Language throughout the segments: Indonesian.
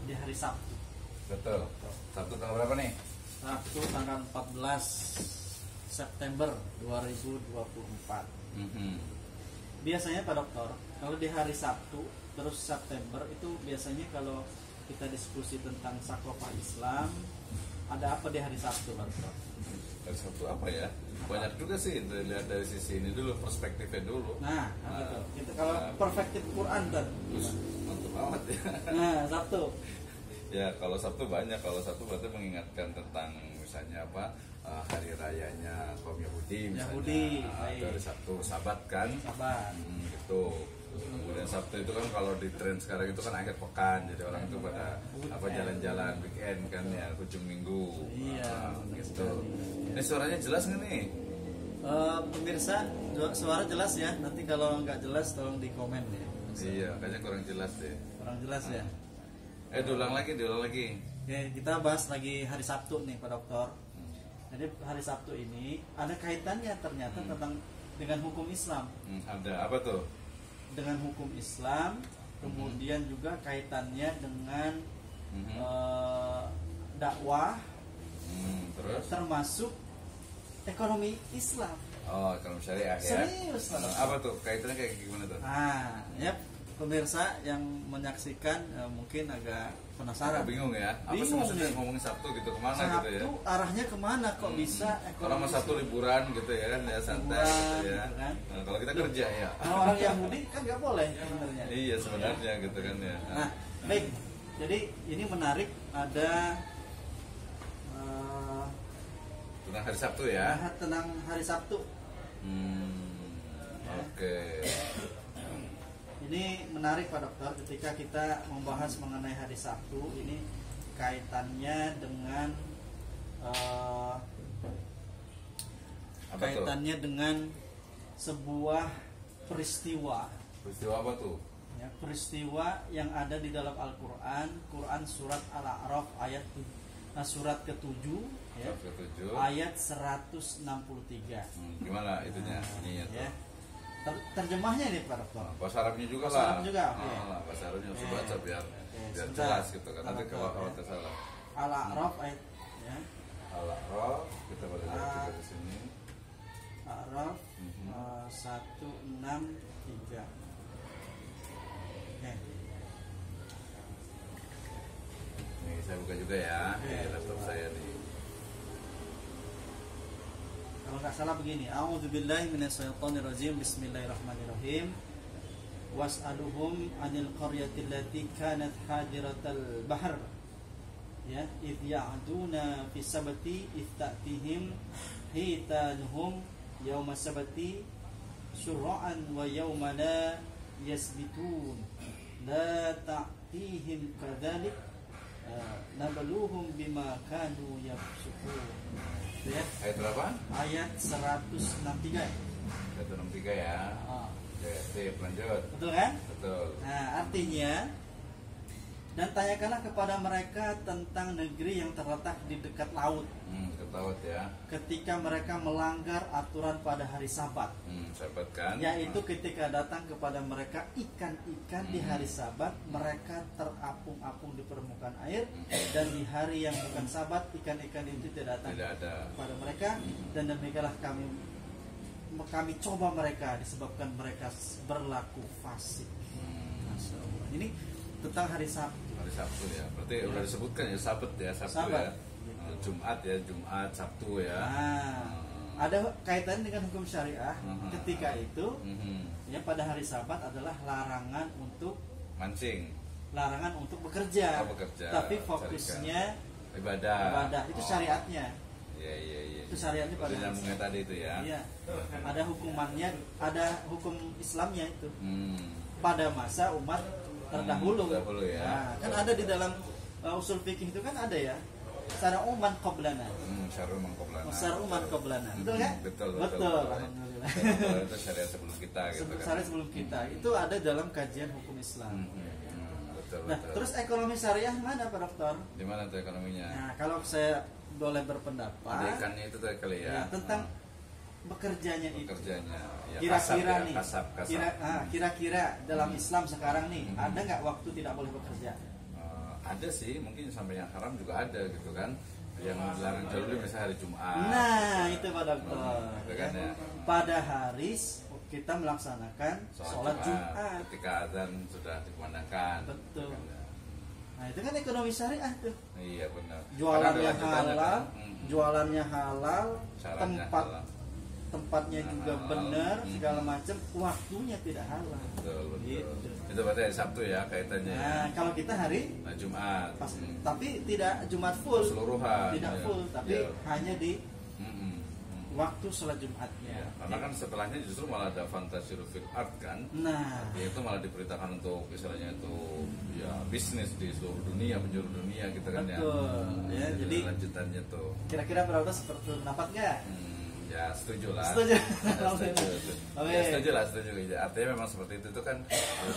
di hari Sabtu. Betul. Sabtu tanggal berapa nih? Sabtu tanggal 14 September 2024. Biasanya Pak Dokter, kalau di hari Sabtu terus September itu biasanya kalau kita diskusi tentang sakofa Islam, ada apa di hari Sabtu Pak Dokter? Hari Sabtu apa ya? Banyak juga sih, dilihat dari sisi ini dulu, perspektifnya dulu. Nah, betul. Kita kalau perspektif Quran kan. Mantap amat ya. Nah, Sabtu. Ya, kalau Sabtu banyak. Kalau Sabtu berarti mengingatkan tentang misalnya apa? Hari rayanya kaum Yahudi misalnya. Yahudi, dari Sabtu Sabat kan? Sabat. Gitu. Kemudian Sabtu itu kan kalau di tren sekarang itu kan akhir pekan, jadi orang itu pada apa jalan-jalan weekend kan ya, ujung minggu. Iya, gitu. Ini suaranya jelas nggak nih? Pemirsa, suara jelas ya. Nanti kalau nggak jelas tolong di komen ya. Iya, kayaknya kurang jelas deh. Kurang jelas ya. Diulang lagi. Oke, kita bahas lagi hari Sabtu nih Pak Dokter. Jadi hari Sabtu ini ada kaitannya ternyata tentang dengan hukum Islam. Ada apa tuh? Dengan hukum Islam, kemudian juga kaitannya dengan dakwah, terus termasuk ekonomi Islam. Oh, ekonomi syariah ya. Serius, Pak Dokter. Apa tuh? Kaitannya kayak gimana tuh? Ya pemirsa yang menyaksikan mungkin agak penasaran. Bingung ya? Apa sih Bingung maksudnya nih. ngomongin Sabtu gitu kemana Sabtu gitu ya? arahnya kemana kok bisa Orang mah Sabtu liburan gitu ya kan, ya santai gitu ya. gitu kan. Nah, kalau kita kerja ya. Kalau orang Yahudi kan nggak boleh sebenarnya. Iya sebenarnya gitu kan ya. Nah, baik. Jadi ini menarik, ada Tentang hari Sabtu ya. tentang hari Sabtu. Oke. Ini menarik Pak Dokter ketika kita membahas mengenai hari Sabtu. Ini kaitannya dengan kaitannya dengan sebuah peristiwa. Peristiwa apa tuh? Ya, peristiwa yang ada di dalam Al-Quran, Quran surat Al-A'raf surat ke-7 ya, ayat 163. Gimana itunya? Ininya tuh. Ya. Terjemahnya nih Pak Dokter. Bahasa Arabnya juga Bahasa lah. Arab juga, oke. Bahasa Arabnya harus baca biar sebentar. jelas gitu kan. Nanti kalau salah. Al-A'raf ayat ya. Al-A'raf kita boleh lihat juga di sini. A'raf 163. Oke. Nih saya buka juga ya di laptop saya nih. Kalau nggak salah begini, A'udzubillahi minasyaitonirrajim. Bismillahirrahmanirrahim. Was'aluhum 'anil qaryati allati kanat hadiratal bahr. Ya, idh ya'duna fi sabti idh ta'tihim hitanuhum yawma sabti syur'an wa yawma la yasbitun. La ta'tihim kadzalik nabluhum bima kanu yafsukun. Ya. Ayat berapa? Ayat 163. Ayat 63 ya. Oke, sip, lanjut. Betul kan? Betul. Nah, artinya dan tanyakanlah kepada mereka tentang negeri yang terletak di dekat laut. Dekat laut ya. Ketika mereka melanggar aturan pada hari Sabat. Sabat kan? Yaitu ketika datang kepada mereka ikan-ikan di hari Sabat, mereka terapung-apung di permukaan air, dan di hari yang bukan Sabat ikan-ikan itu tidak datang kepada mereka, dan demikianlah kami coba mereka disebabkan mereka berlaku fasik. Masya Allah. Ini tentang hari Sabtu. Hari Sabtu ya. Berarti udah disebutkan ya Sabat ya, Sabtu Sabat. ya. Jumat ya, Jumat, Sabtu ya. Ada kaitannya dengan hukum syariah. Ketika itu ya pada hari Sabat adalah larangan untuk mancing, larangan untuk bekerja, tapi fokusnya ibadah. Itu syariatnya. Iya. Itu syariatnya pada nyambungnya tadi itu ya. Iya. Ada hukumannya, ada hukum Islamnya itu. Pada masa umat terdahulu. Ya. Nah, kan ada di dalam usul fikih itu kan ada ya. Syara'uman qoblana. Syara'uman qoblana. Betul kan? Betul. Alhamdulillah. Itu syariat sebelum kita gitu kan. Syariat sebelum kita. Itu ada dalam kajian hukum Islam. Betul. Terus ekonomi syariah mana Pak Dokter? Di mana tuh ekonominya? Nah, kalau saya boleh berpendapat, ikannya itu tuh kali ya. Tentang bekerjanya itu. Ya, kira-kira kasab, nih. Kasab. Kira-kira dalam Islam sekarang nih, ada nggak waktu tidak boleh bekerja? Ada ada sih, mungkin sampai yang haram juga ada gitu kan. Yang dilarang jual beli misalnya hari Jumat. Nah, itu Pak Dokter. Gitu kan ya. Pada hari kita melaksanakan sholat Jumat ketika azan sudah dikumandangkan. Betul. Gitu kan ya. Nah, itu kan ekonomi syariah tuh. Iya benar. Jualannya halal, kan? jualannya halal, Caranya tempat halal. Tempatnya juga benar, segala macam, waktunya tidak halal. Betul. Gitu. Itu berarti hari Sabtu ya kaitannya. Nah, kalau kita hari Jumat. tapi tidak Jumat full, Keseluruhan. tidak ya. full, tapi Ya. hanya di waktu sholat Jumatnya. Ya, karena kan setelahnya justru malah ada fantasi fil art kan. Nah, Itu malah diperintahkan untuk istilahnya itu ya bisnis di seluruh dunia, penjuru dunia gitu kan ya. betul. Ya, jadi lanjutannya tuh. kira-kira berapa seperti pendapat nggak? Ya setuju lah. Setuju. Ya, setuju. Oke. Ya, setuju lah, setuju. Ya, artinya memang seperti itu kan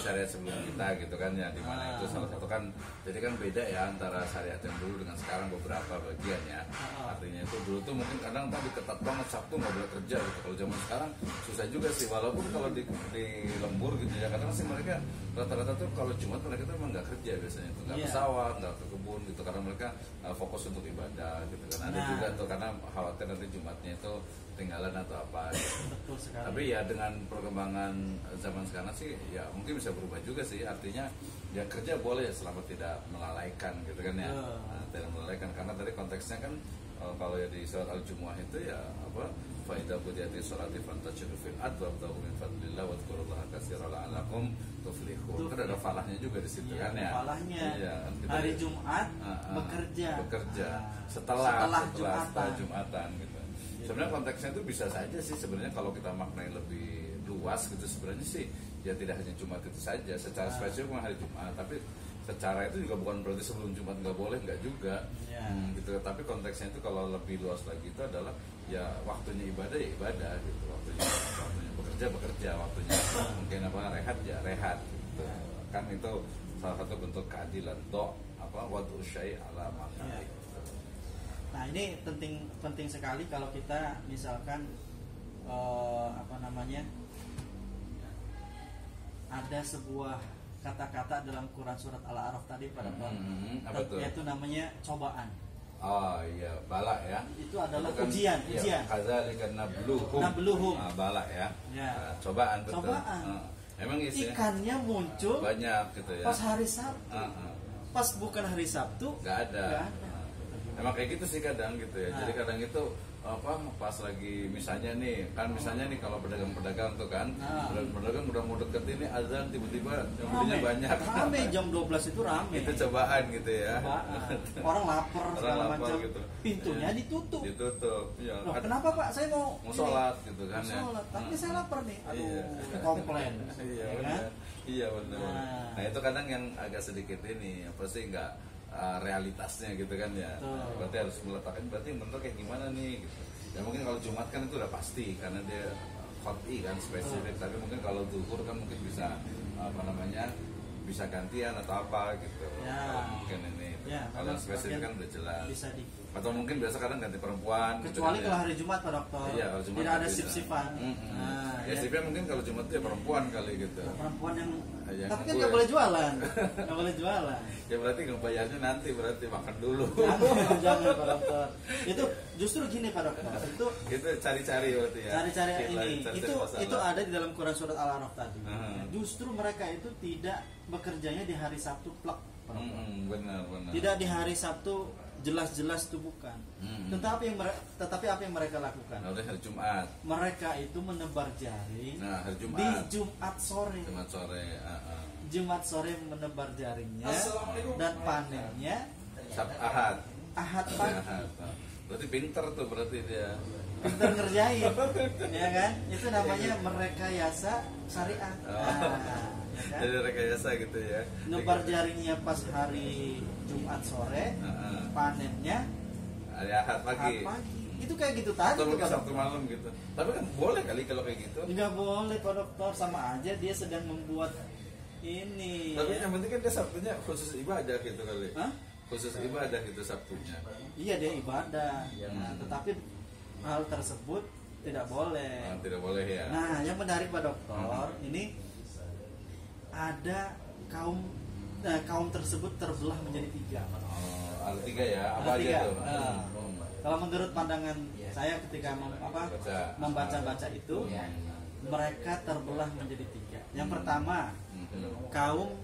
syariat sebelum kita gitu kan ya, di mana itu salah satu kan, jadi kan beda ya antara syariat yang dulu dengan sekarang beberapa bagian ya. Artinya itu dulu tuh mungkin kadang tadi ketat banget Sabtu nggak boleh kerja gitu. Kalau zaman sekarang susah juga sih, walaupun kalau di lembur gitu ya, kadang sih mereka rata-rata tuh kalau Jumat mereka tuh emang nggak kerja biasanya tuh, nggak ke sawah, nggak ke kebun gitu, karena mereka fokus untuk ibadah gitu kan. Ada juga tuh karena khawatir nanti Jumatnya itu tinggalan atau apa gitu. Betul sekali. Tapi ya dengan perkembangan zaman sekarang sih ya mungkin bisa berubah juga sih, artinya ya kerja boleh selama tidak melalaikan gitu kan ya. Nah, tidak melalaikan karena tadi konteksnya kan kalau ya di surat Al-Jumu'ah itu ya apa, fa idza qudiyatis sholati fantashiru fil ardh wabtaghu min fadlillah wadhkurullaha katsiran la'allakum tuflihun. Kan ada falahnya juga di situ kan ya. Falahnya. Iya, hari Jumat bekerja. Setelah Jumatan gitu. Sebenarnya konteksnya itu bisa saja sih sebenarnya kalau kita maknai lebih luas gitu, sebenarnya sih ya tidak hanya Jumat itu saja secara spesifik hari Jumat, tapi secara itu juga bukan berarti sebelum Jumat nggak boleh, nggak juga gitu. Tapi konteksnya itu kalau lebih luas lagi itu adalah ya waktunya ibadah ya ibadah gitu, waktunya bekerja, waktunya mungkin apa rehat ya rehat gitu. Kan itu salah satu bentuk keadilan wadu syai' ala makna. Nah, ini penting sekali kalau kita misalkan ada sebuah kata-kata dalam Quran surat Al-A'raf tadi pada yaitu namanya cobaan. Oh iya, bala ya. Itu adalah kan, ujian. Kadzalika nabluhum. Bala ya. Cobaan betul. Emang isinya ikannya muncul banyak gitu ya. Pas hari Sabtu. Pas bukan hari Sabtu nggak ada. Emang kayak gitu sih kadang gitu ya. Jadi kadang itu pas lagi misalnya nih kalau pedagang-pedagang tuh kan, pedagang udah mau deket ini azan tiba-tiba yang belinya banyak. Rame jam 12 itu rame. Itu cobaan gitu ya. Orang lapar segala macam. Gitu. Pintunya ditutup. Ya. Loh, kenapa Pak? Saya mau sholat gitu kan ya. Tapi saya lapar nih. Komplain. Iya benar. Nah itu kadang yang agak sedikit ini apa sih nggak realitasnya gitu kan ya. Berarti harus meletakkan berarti yang bener kayak gimana nih gitu. Ya mungkin kalau Jumat kan itu udah pasti karena dia qat'i kan spesifik, tapi mungkin kalau zuhur kan mungkin bisa bisa gantian atau apa gitu. Mungkin ini. Kalau spesifik kan udah jelas. Bisa atau mungkin biasa kadang ganti perempuan kecuali gitu kalau hari Jumat Pak Dokter. Iya, Jumat tidak ada sip-sipan. Sipnya mungkin kalau Jumat itu ya perempuan kali gitu. Perempuan yang tapi kan nggak boleh jualan. Nggak boleh jualan. Ya berarti ngebayarnya nanti berarti makan dulu. Jangan Pak Dokter. Itu justru gini Pak Dokter. Itu cari-cari berarti ya. Cari-cari ini. Itu ada di dalam Quran surat Al-A'raf tadi. Justru mereka itu tidak bekerjanya di hari Sabtu plek. Benar. Tidak di hari Sabtu jelas-jelas itu bukan. Tetapi apa yang mereka lakukan? Hari Jumat. Mereka itu menebar jaring. Hari Jumat. Di Jumat sore. Jumat sore menebar jaringnya dan panennya Ahad pagi. Berarti pinter tuh berarti dia. Pinter ngerjain. Ya kan? Itu namanya merekayasa syariat. Kan? Jadi rekayasa gitu ya. Nebar jaringnya pas hari Jumat sore, panennya hari Ahad pagi. Itu kayak gitu tadi. Atau mungkin Sabtu malam gitu. Tapi kan boleh kali kalau kayak gitu. Enggak boleh Pak Dokter, sama aja dia sedang membuat ini. Tapi yang penting kan dia Sabtunya khusus ibadah gitu kali. Khusus ibadah gitu Sabtunya. Iya dia ibadah. Tetapi hal tersebut tidak boleh. Tidak boleh ya. Nah yang menarik Pak Dokter, ini ada kaum kaum tersebut terbelah menjadi 3. Ada 3 ya. Apa ada aja 3. tuh? Kalau menurut pandangan saya ketika membaca itu, mereka terbelah menjadi 3. Yang pertama, kaum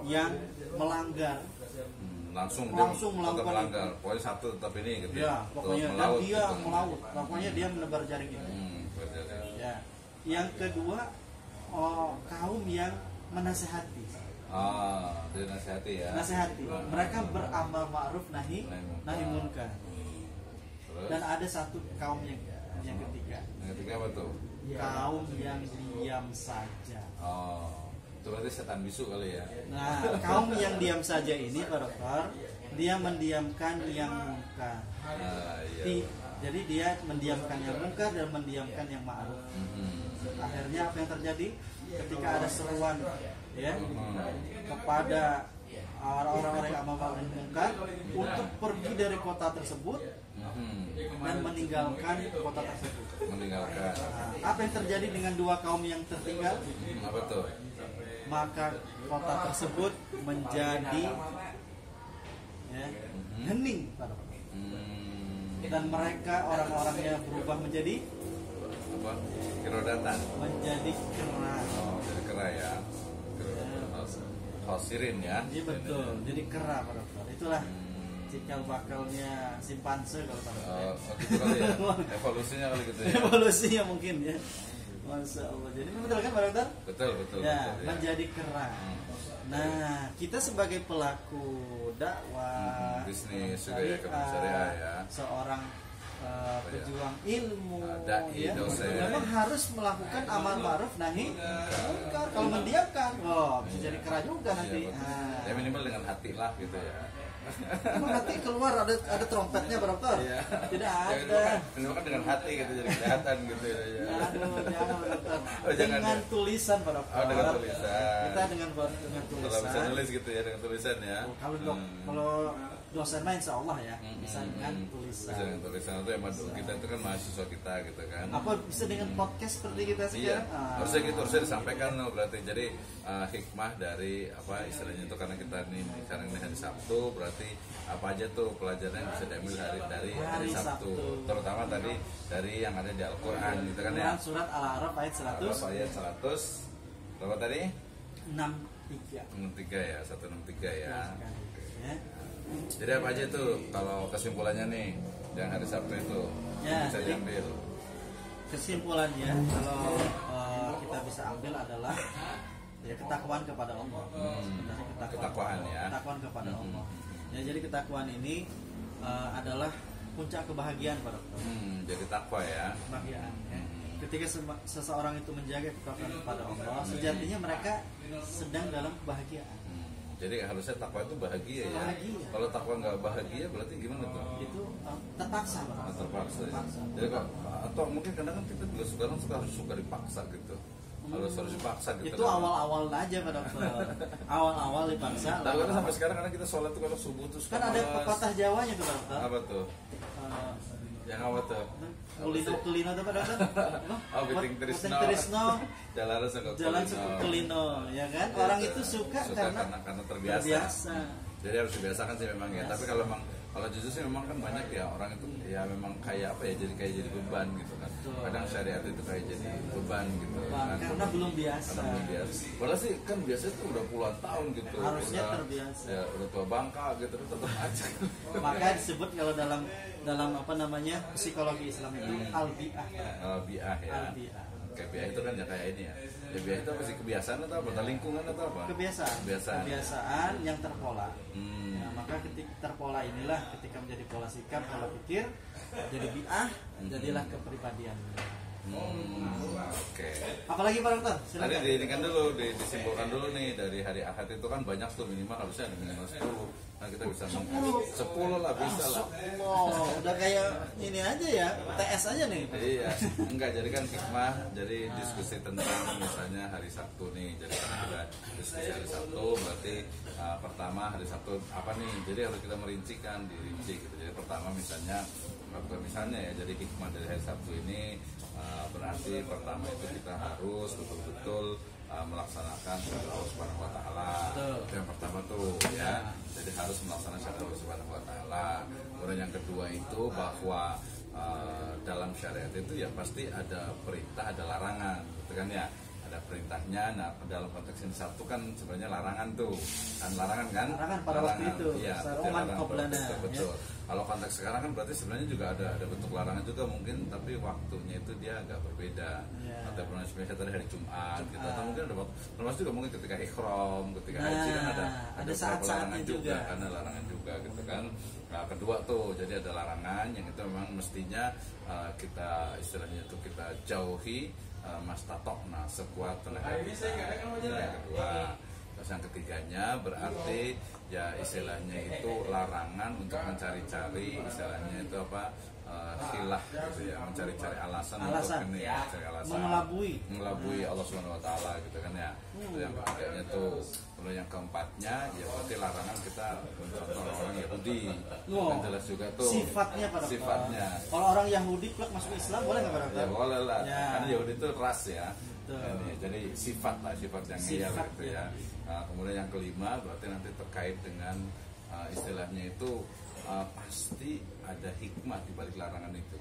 yang melanggar, langsung melakukan melanggar. Pokoknya satu tetap ini gitu. Ya, pokoknya melaut, dia gitu. melaut. Pokoknya dia menebar jaring itu. Ya. Yang kedua, kaum yang menasehati. Jadi nasihati ya. Nasihati. Mereka beramal ma'ruf nahi munkar. Dan ada satu kaum yang ketiga. Yang ketiga apa tuh? Kaum yang diam saja. Itu berarti setan bisu kali ya. Nah, kaum yang diam saja ini, Pak Dokter, dia mendiamkan yang munkar. Iya. Jadi dia mendiamkan yang munkar dan mendiamkan yang ma'ruf. Akhirnya apa yang terjadi? Ketika ada seruan ya kepada orang-orang yang amal ma'ruf munkar untuk pergi dari kota tersebut dan meninggalkan kota tersebut. Apa yang terjadi dengan 2 kaum yang tertinggal? Apa tuh? Maka kota tersebut menjadi hening, dan mereka orang-orangnya berubah menjadi kirodatan, menjadi kera. Jadi kera ya. Khosirin ya. Iya betul, jadi kera, Pak Dokter. Itulah cikal bakalnya simpanse kalau Pak Dokter. Gitu kali ya. Evolusinya kali gitu ya. Evolusinya mungkin ya. Masya Allah. Jadi betul kan Pak Dokter? Betul. Ya, menjadi kera. Nah, kita sebagai pelaku dakwah, bisnis juga ya, syariah ya. Seorang pejuang ilmu, dai, dosen. memang harus melakukan amal ma'ruf nahi munkar. Kalau mendiamkan, bisa jadi kera juga nanti. Ya minimal dengan hati lah gitu ya. Emang hati keluar ada trompetnya Pak Dokter? Iya. Tidak ada. Minimal kan dengan hati gitu jadi kelihatan gitu ya. Aduh, jangan Pak Dokter. Jangan, dengan tulisan Pak Dokter. Dengan tulisan. Kita dengan tulisan. Kalau bisa nulis gitu ya dengan tulisan ya. Kalau dosen mah insya Allah ya bisa dengan tulisan. Bisa dengan tulisan itu emang kita itu kan mahasiswa kita gitu kan. Apa bisa dengan podcast seperti kita sekarang? Harusnya gitu, harusnya disampaikan berarti. Jadi hikmah dari apa istilahnya itu karena kita ini sekarang ini hari Sabtu, berarti apa aja tuh pelajaran yang bisa diambil dari hari Sabtu. Terutama tadi dari yang ada di Al-Quran gitu kan ya. Surat Al-A'raf ayat 100. Ayat 100. Berapa tadi? 63 ya, 163 ya. Jadi apa aja tuh kalau kesimpulannya nih yang hari Sabtu itu bisa diambil? Kesimpulannya kalau kita bisa ambil adalah ya ketakwaan kepada Allah. Ketakwaan ya. Ketakwaan kepada Allah. Ya, jadi ketakwaan ini adalah puncak kebahagiaan Pak Dokter. Jadi takwa ya. Kebahagiaan. Ketika seseorang itu menjaga ketakwaan kepada Allah, sejatinya mereka sedang dalam kebahagiaan. Jadi harusnya takwa itu bahagia ya. Kalau takwa nggak bahagia berarti gimana tuh? Itu terpaksa. Terpaksa. Jadi atau mungkin kadang kan kita juga harus suka dipaksa gitu. Harus dipaksa gitu. Itu awal-awal aja Pak Dokter. Awal-awal dipaksa. Tapi kan sampai sekarang karena kita sholat tuh kalau subuh tuh kan ada pepatah Jawanya tuh Pak Dokter. Apa tuh? Yang apa tuh? Kulino tuh Pak Dokter. Biting Trisno. Jalan suku Kulino, ya kan? Orang itu suka karena terbiasa. Jadi harus dibiasakan sih memang ya. Tapi kalau jujur sih memang kan banyak ya orang itu ya memang kayak apa ya, jadi beban gitu kan. Kadang syariat itu kayak jadi beban gitu kan. Karena belum biasa. Padahal sih kan biasanya tuh udah puluhan tahun gitu. Harusnya terbiasa. Ya udah tua bangka gitu tetap aja. Maka disebut kalau dalam apa namanya psikologi Islam itu al-bi'ah. Al-bi'ah ya. Al-bi'ah. Kayak bi'ah itu kan ya kayak ini ya. Ya bi'ah itu apa sih, kebiasaan atau apa? Lingkungan atau apa? Kebiasaan yang terpola. Ya, maka ketika terpola inilah ketika menjadi pola sikap, pola pikir, jadi bi'ah, jadilah kepribadian. Oke. Apalagi Pak Dokter? Tadi disimpulkan dulu nih dari hari Ahad itu kan banyak tuh, minimal harusnya ada minimal 10. Nah kita bisa 10 lah bisa lah. Udah kayak ini aja ya, TS aja nih. Iya, enggak, jadi kan hikmah, jadi diskusi tentang misalnya hari Sabtu nih. Jadi karena kita diskusi hari Sabtu berarti pertama hari Sabtu apa nih? Jadi harus kita merincikan, dirinci gitu. Jadi pertama misalnya ya, jadi hikmah dari hari Sabtu ini berarti pertama itu kita harus betul-betul melaksanakan syariat Allah Subhanahu wa taala. Itu yang pertama tuh ya. Jadi harus melaksanakan syariat Allah Subhanahu wa taala. Kemudian yang kedua itu bahwa dalam syariat itu ya pasti ada perintah, ada larangan, gitu kan ya. Ada perintahnya. Nah, dalam konteks ini satu kan sebenarnya larangan tuh. Kan larangan kan? Larangan pada waktu itu. Iya, betul. Kalau konteks sekarang kan berarti sebenarnya juga ada bentuk larangan juga mungkin, tapi waktunya itu dia agak berbeda. Atau pernah sebenarnya tadi hari Jumat gitu, atau mungkin ada waktu termasuk juga mungkin ketika ikhram, ketika haji kan ada saat-saatnya juga. Karena larangan juga gitu kan. Nah, kedua tuh jadi ada larangan yang itu memang mestinya kita istilahnya itu kita jauhi mastatokna sekuat tenaga kita. Yang kedua. Terus yang ketiganya berarti ya istilahnya itu larangan untuk mencari-cari istilahnya itu apa khilah gitu ya, mencari-cari alasan untuk ini, mencari alasan mengelabui Allah Subhanahu wa taala gitu kan ya. Itu yang ketiganya tuh. Kalau yang keempatnya ya berarti larangan kita mencontoh orang Yahudi. Kan jelas juga tuh sifatnya. Kalau orang Yahudi plek masuk Islam boleh nggak Pak? Ya boleh lah. Karena Yahudi itu ras ya. Jadi sifat yang iya gitu ya. Nah, kemudian yang kelima berarti nanti terkait dengan istilahnya itu pasti ada hikmah di balik larangan itu.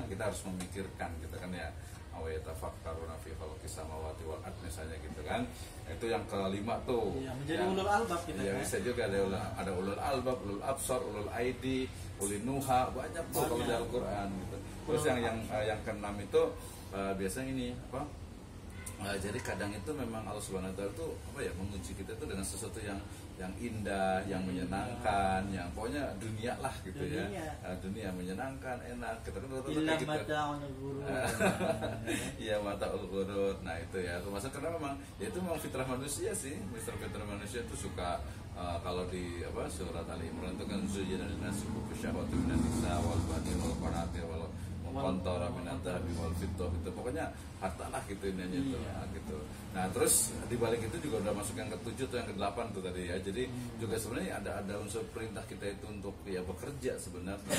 Kita harus memikirkan gitu kan ya. Awayatafakkaruna fi khalqis samawati wal ardh misalnya gitu kan. Itu yang kelima tuh. Iya, menjadi ulul albab kita. Iya, bisa juga ada ulul albab, ulul absar, ulul aidi, ulil nuha, banyak tuh kalau di Al-Qur'an gitu. Terus yang keenam itu biasanya ini apa? Jadi kadang itu memang Allah Subhanahu wa taala itu apa ya menguji kita itu dengan sesuatu yang indah, yang menyenangkan, yang pokoknya dunia lah gitu ya. Dunia menyenangkan, enak. Kita kan iya mataul ghurur. Nah, itu ya. Termasuk karena memang ya itu memang fitrah manusia sih. Fitrah manusia itu suka kalau di apa surat Ali Imran itu kan zuyyina lin-nasi hubbu syahwati minan nisa wal banin wal qanatir wal kontara minadhabi wal fiddah itu pokoknya harta lah gitu ini itu gitu. Nah terus di balik itu juga udah masuk yang ketujuh atau yang kedelapan tuh tadi ya. Jadi juga sebenarnya ada unsur perintah kita itu untuk ya bekerja sebenarnya.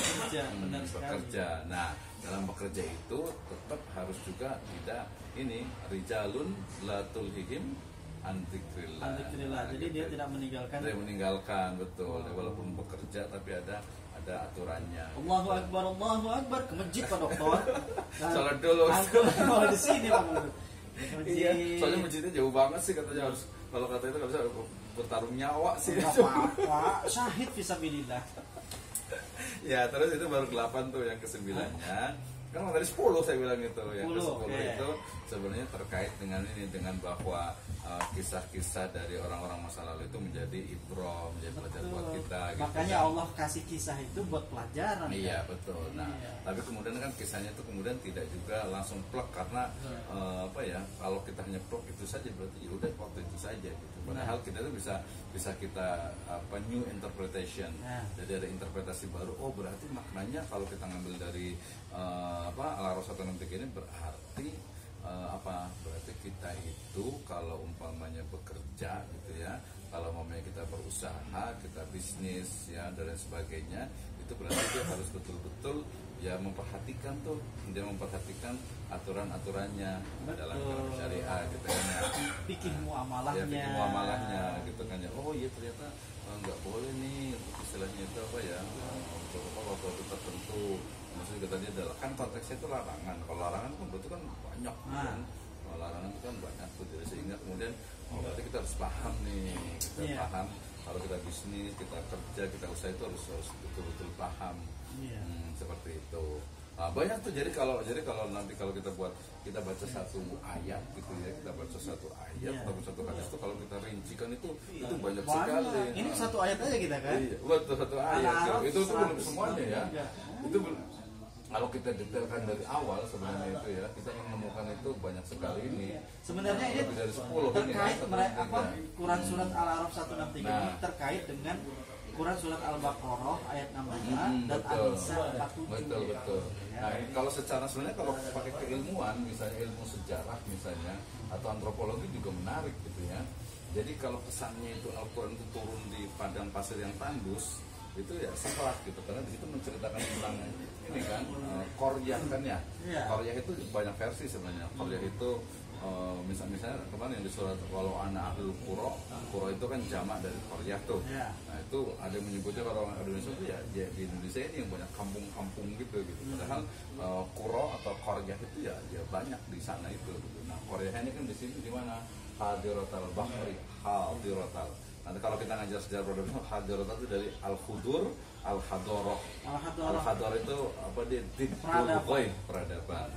Bekerja. Nah dalam bekerja itu tetap harus juga tidak ini rijalun la tulhihim antikrillah. Jadi gitu. dia tidak meninggalkan. Betul. Walaupun bekerja tapi ada aturannya. Allahu Akbar ke masjid Pak Dokter. Salat dulu. Kalau di sini Pak. Iya, soalnya masjidnya jauh banget sih katanya harus kalau kata itu nggak bisa bertarung nyawa sih. Apa-apa, syahid fisabilillah. Ya terus itu baru 8 tuh yang ke-9-nya. Kan dari 10 saya bilang itu yang ke-10 itu sebenarnya terkait dengan bahwa kisah-kisah dari orang-orang masa lalu itu menjadi ibrah, menjadi pelajaran buat kita gitu. Makanya Allah kasih kisah itu buat pelajaran. Iya betul. Nah tapi kemudian kan kisahnya itu kemudian tidak juga langsung plek karena apa ya kalau kita hanya plek itu saja berarti ya udah waktu itu saja gitu. Padahal kita itu bisa kita new interpretation. Jadi ada interpretasi baru. Oh berarti maknanya kalau kita ngambil dari Al-A'raf 163 ini berarti berarti kita itu kalau umpamanya bekerja gitu ya, kalau umpamanya kita berusaha, kita bisnis ya dan lain sebagainya, itu berarti dia harus betul-betul ya memperhatikan aturan-aturannya dalam syariah gitu kan ya. Fikih muamalahnya gitu kan ya. Oh iya ternyata nggak boleh nih istilahnya itu apa ya waktu tertentu. Maksudnya tadi adalah kan konteksnya itu larangan. Kalau larangan kan berarti kan banyak kan. Kalau larangan itu kan banyak tuh. Jadi sehingga kemudian berarti kita harus paham nih. Paham kalau kita bisnis, kita kerja, kita usaha itu harus betul-betul paham. Seperti itu. Banyak tuh. Jadi kalau nanti kalau kita baca satu ayat gitu ya, kita baca satu ayat atau satu hadis itu kalau kita rincikan itu banyak sekali. Ini satu ayat aja kita kan? Iya, betul satu ayat. Itu belum semuanya ya. Itu kalau kita detailkan dari awal sebenarnya itu ya kita menemukan itu banyak sekali ini. Sebenarnya ini dari 10 terkait Quran surat Al-A'raf 163 ini terkait dengan Quran surat Al-Baqarah ayat 65 dan An-Nisa 47. Betul. Nah, kalau secara sebenarnya kalau pakai keilmuan misalnya ilmu sejarah misalnya atau antropologi juga menarik gitu ya. Jadi kalau kesannya itu Al-Quran itu turun di padang pasir yang tandus itu ya salah gitu karena di situ menceritakan tentang ini kan Koryah kan ya. Koryah itu banyak versi sebenarnya. Koryah itu misalnya kemarin yang di surat walau ana ahlul qura itu kan jamak dari qaryah tuh. Nah itu ada yang menyebutnya kalau orang Indonesia itu ya di Indonesia ini yang banyak kampung-kampung gitu. Padahal qura atau qaryah itu ya banyak di sana itu. Nah qaryah ini kan di sini di mana hadiratal bahri, hadiratal. Nanti kalau kita ngajar sejarah peradaban, hadiratal itu dari al-hudur, al-hadoroh. Al-hadoroh itu apa dia? Peradaban.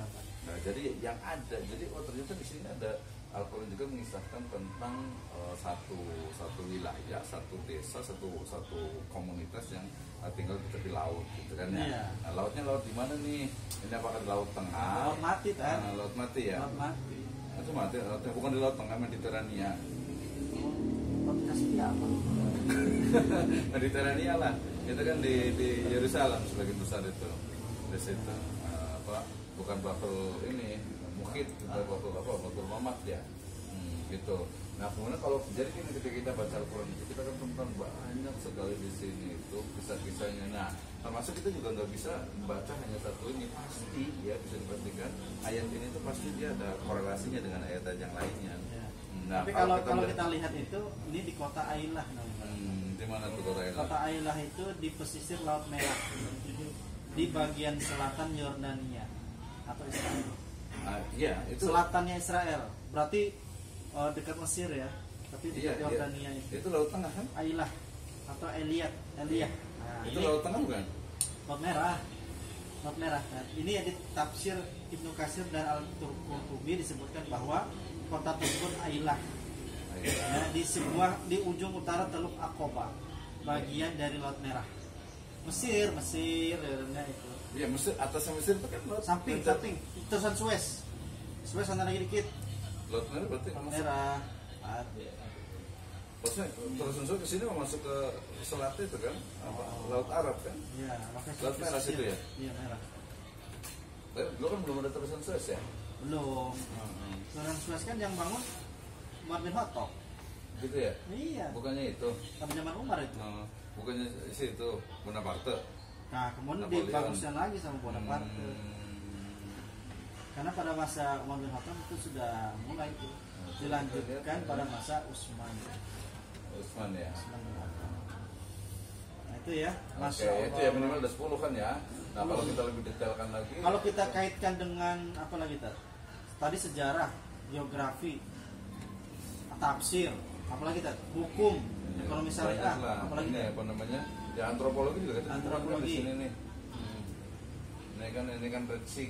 Nah, jadi yang ada, jadi ternyata di sini ada Al-Quran juga mengisahkan tentang satu wilayah, satu desa, satu komunitas yang tinggal di tepi laut, gitu kan ya. Nah, lautnya laut di mana nih? Ini apakah di Laut Tengah? Laut mati kan? Laut mati ya. Laut mati. Itu mati, lautnya bukan di Laut Tengah, Mediterania. Laut Kaspia apa? Mediterania lah. Itu kan di Yerusalem sebagian besar itu. Di situ bukan bakul ini mukhid, kita bakul mamat ya, gitu. Nah kemudian kalau jadi ketika kita baca Al-Quran kita kan temukan banyak sekali di sini itu kisah-kisahnya. Nah termasuk kita juga nggak bisa baca hanya satu ini, pasti ya bisa dipastikan ayat ini tuh pasti dia ada korelasinya dengan ayat yang lainnya. Nah, tapi kalau kita lihat itu ini di kota Ailah namanya. Di mana tuh kota Ailah? Kota Ailah itu di pesisir Laut Merah, di bagian selatan Yordania atau Israel. Iya, itu selatannya Israel. Berarti dekat Mesir ya. Tapi di Yordania itu Laut Tengah kan? Ailah atau Eliat. Nah, itu Laut Tengah bukan? Laut Merah. Laut Merah. Nah, ini ya di tafsir Ibnu Katsir dan Al-Qurtubi disebutkan bahwa kota tersebut Ailah. Ya, di ujung utara Teluk Aqaba, bagian dari Laut Merah. Mesir ya itu. Iya, Mesir, atasnya Mesir itu kan laut samping terusan Suez sana lagi dikit. Laut Merah berarti Merah. Maksudnya terusan Suez ke sini mau masuk ke selat itu kan? Laut Arab kan? Iya, Laut Merah situ ya? Iya, Merah. Lo kan belum ada terusan Suez ya? Belum. Terusan Suez kan yang bangun Umar bin Khattab. Gitu ya? Iya. Bukannya itu? Pada zaman Umar itu. Bukannya itu Bonaparte. Nah, kemudian dibaguskan lagi sama Bonaparte. Karena pada masa Umar bin Khattab itu sudah mulai itu dilanjutkan pada masa Utsman ya. Utsman bin Affan. Nah, itu ya. Itu ya minimal ada 10 kan ya. Nah, kalau kita lebih detailkan lagi. Kalau kita kaitkan dengan apa lagi tadi sejarah, geografi, tafsir, apalagi hukum, ekonomi syariah, apalagi ini apa namanya? Ya antropologi juga kan. Antropologi Di sini nih. Ini kan Red Sea